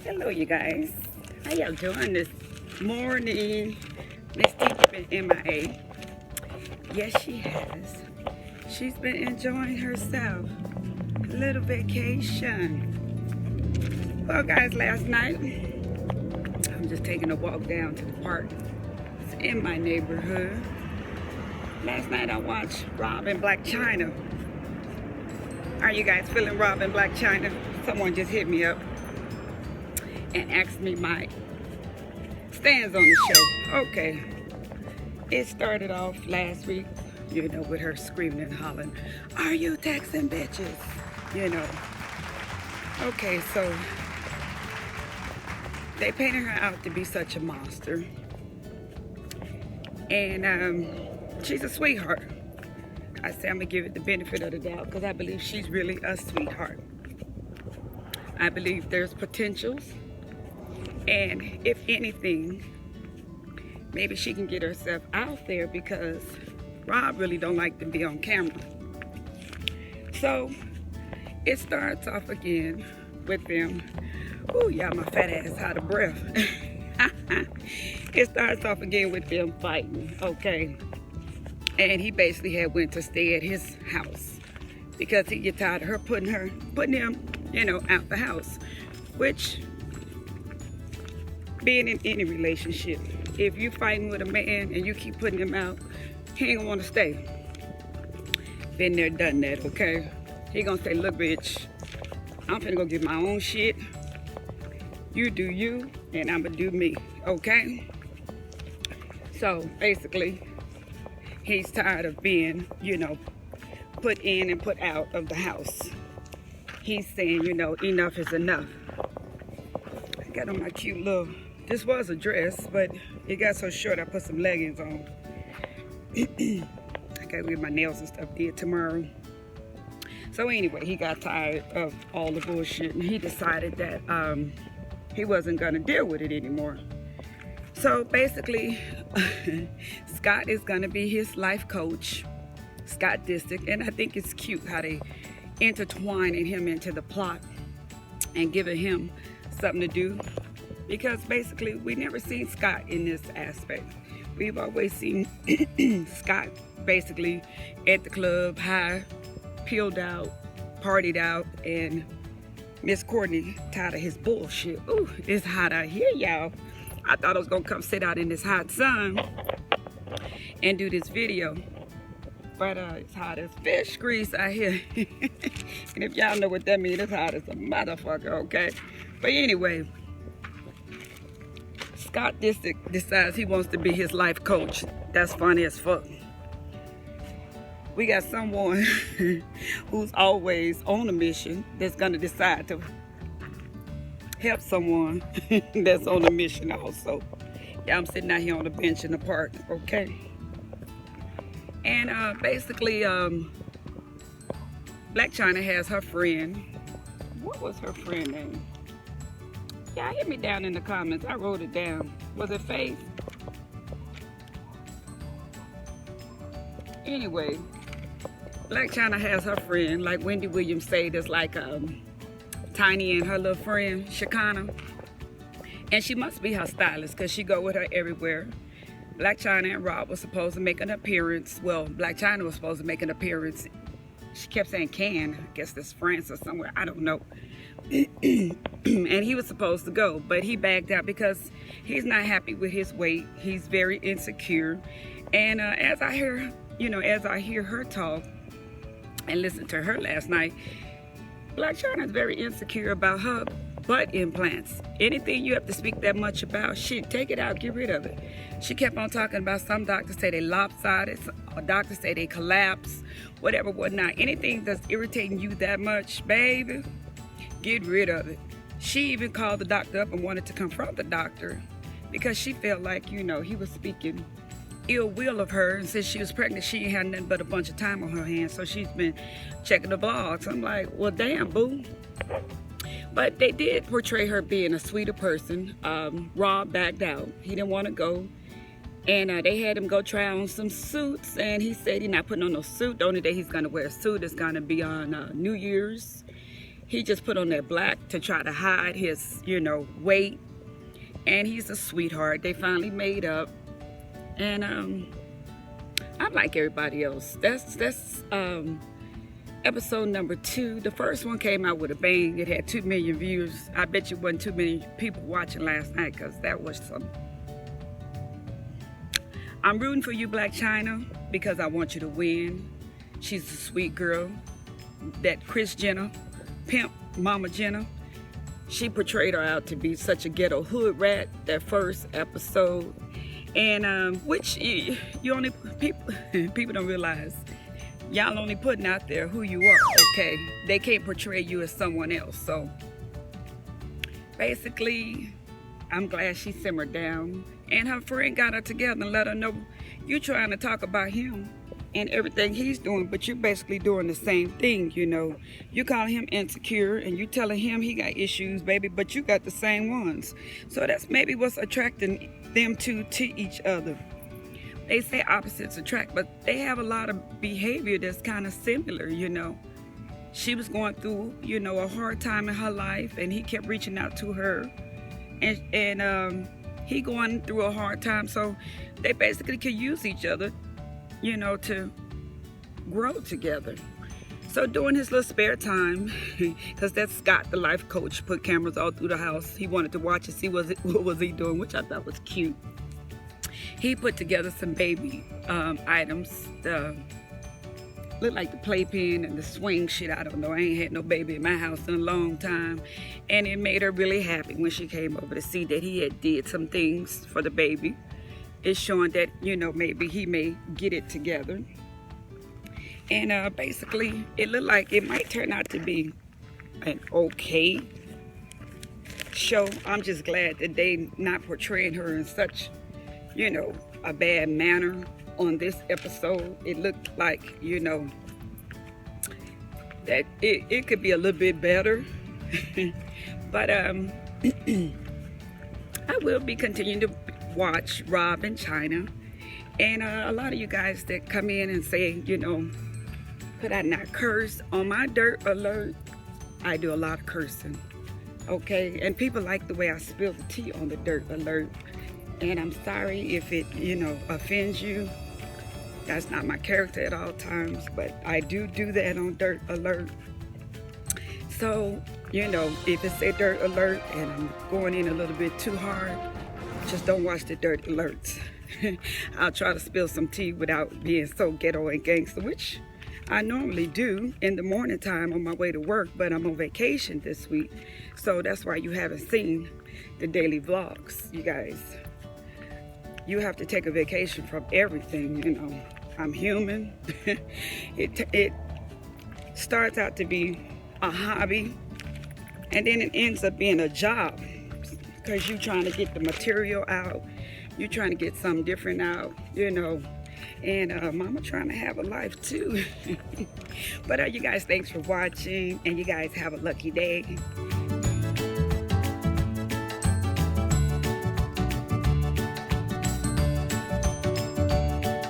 Hello, you guys. How y'all doing this morning? Miss Tinky been MIA. Yes, she has. She's been enjoying herself. A little vacation. Well, guys, last night, I'm just taking a walk down to the park. It's in my neighborhood. Last night, I watched Rob&BlacChyna2. Are you guys feeling Rob&BlacChyna2? Someone just hit me up and asked me my stands on the show. Okay, it started off last week, with her screaming and hollering, "Are you texting bitches?" Okay, so they painted her out to be such a monster, and she's a sweetheart. I say I'm gonna give it the benefit of the doubt because I believe she's really a sweetheart. I believe there's potentials. And if anything, maybe she can get herself out there because Rob really don't like to be on camera. So it starts off again with them. Oh, y'all, my fat ass out of breath. It starts off again with them fighting, okay? And he basically had went to stay at his house because he get tired of her putting him, out the house, which, being in any relationship, if you fighting with a man and you keep putting him out, he ain't gonna want to stay. Been there, done that, okay? He gonna say, "Look, bitch, I'm finna go get my own shit. You do you, and I'ma do me, okay?" So basically, he's tired of being, put in and put out of the house. He's saying, enough is enough. I got on my cute little, this was a dress, but it got so short I put some leggings on. I gotta get my nails and stuff did tomorrow. So anyway, he got tired of all the bullshit and he decided that he wasn't gonna deal with it anymore. So basically, Scott is gonna be his life coach, Scott Disick, and I think it's cute how they intertwining him into the plot and giving him something to do. Because basically, we never seen Scott in this aspect. We've always seen Scott basically at the club, high, peeled out, partied out, and Miss Courtney tired of his bullshit. Ooh, it's hot out here, y'all. I thought I was gonna come sit out in this hot sun and do this video. But it's hot as fish grease out here. And if y'all know what that means, it's hot as a motherfucker, okay? But anyway, Scott Disick decides he wants to be his life coach. That's funny as fuck. We got someone who's always on a mission that's gonna decide to help someone that's on a mission also. Yeah, I'm sitting out here on the bench in the park, okay? And basically, BlacChyna has her friend. What was her friend name? Yeah, hit me down in the comments. I wrote it down. Was it Faith? Anyway, BlacChyna has her friend, like Wendy Williams said, that's like Tiny and her little friend, Shakana. And she must be her stylist because she go with her everywhere. BlacChyna and Rob was supposed to make an appearance. Well, BlacChyna was supposed to make an appearance. She kept saying Cannes. I guess that's France or somewhere. I don't know. And he was supposed to go, but he backed out because he's not happy with his weight. He's very insecure. And as I hear her talk and listen to her last night, BlacChyna is very insecure about her butt implants. Anything you have to speak that much about, shit, take it out, get rid of it. She kept on talking about some doctors say they lopsided, a doctor say they collapse, whatever, whatnot. Anything that's irritating you that much, baby, get rid of it. She even called the doctor up and wanted to confront the doctor because she felt like, he was speaking ill will of her, and since she was pregnant, she ain't had nothing but a bunch of time on her hands, so she's been checking the blogs. I'm like, well, damn, boo. But they did portray her being a sweeter person. Rob backed out. He didn't want to go. And they had him go try on some suits, and he said he's not putting on no suit. The only day he's going to wear a suit is going to be on New Year's. He just put on that black to try to hide his, you know, weight. And he's a sweetheart. They finally made up. And I'm like everybody else. That's episode number 2. The first one came out with a bang. It had 2 million views. I bet you wasn't too many people watching last night, because that was some. I'm rooting for you, Blac Chyna, because I want you to win. She's a sweet girl. That Kris Jenner, pimp Mama Jenner, she portrayed her out to be such a ghetto hood rat that first episode. And which you only, people don't realize, y'all only putting out there who you are, okay? They can't portray you as someone else. So basically, I'm glad she simmered down, and her friend got her together and let her know, you trying to talk about him and everything he's doing, but you're basically doing the same thing, you know. You calling him insecure, and you telling him he got issues, baby, but you got the same ones. So that's maybe what's attracting them two to each other. They say opposites attract, but they have a lot of behavior that's kind of similar, you know. She was going through, you know, a hard time in her life, and he kept reaching out to her. And he going through a hard time, so they basically could use each other, you know, to grow together. So during his little spare time, because that's Scott, the life coach, put cameras all through the house. He wanted to watch and see what was he doing, which I thought was cute. He put together some baby items, look like the playpen and the swing shit. I don't know. I ain't had no baby in my house in a long time. And it made her really happy when she came over to see that he had did some things for the baby. It's showing that, you know, maybe he may get it together. And basically, it looked like it might turn out to be an okay show. I'm just glad that they not portraying her in such, you know, a bad manner on this episode. It looked like, you know, that it could be a little bit better. But I will be continuing to watch Rob and Chyna. And a lot of you guys that come in and say, you know, could I not curse? On my dirt alert, I do a lot of cursing. Okay, and people like the way I spill the tea on the dirt alert. And I'm sorry if it, you know, offends you. That's not my character at all times, but I do that on Dirt Alert. So, you know, if it's a Dirt Alert and I'm going in a little bit too hard, just don't watch the Dirt Alerts. I'll try to spill some tea without being so ghetto and gangster, which I normally do in the morning time on my way to work, but I'm on vacation this week. So that's why you haven't seen the daily vlogs, you guys. You have to take a vacation from everything, you know. I'm human. It starts out to be a hobby, and then it ends up being a job, because you're trying to get the material out. You're trying to get something different out, you know. And mama trying to have a life too. But you guys, thanks for watching, and you guys have a lucky day.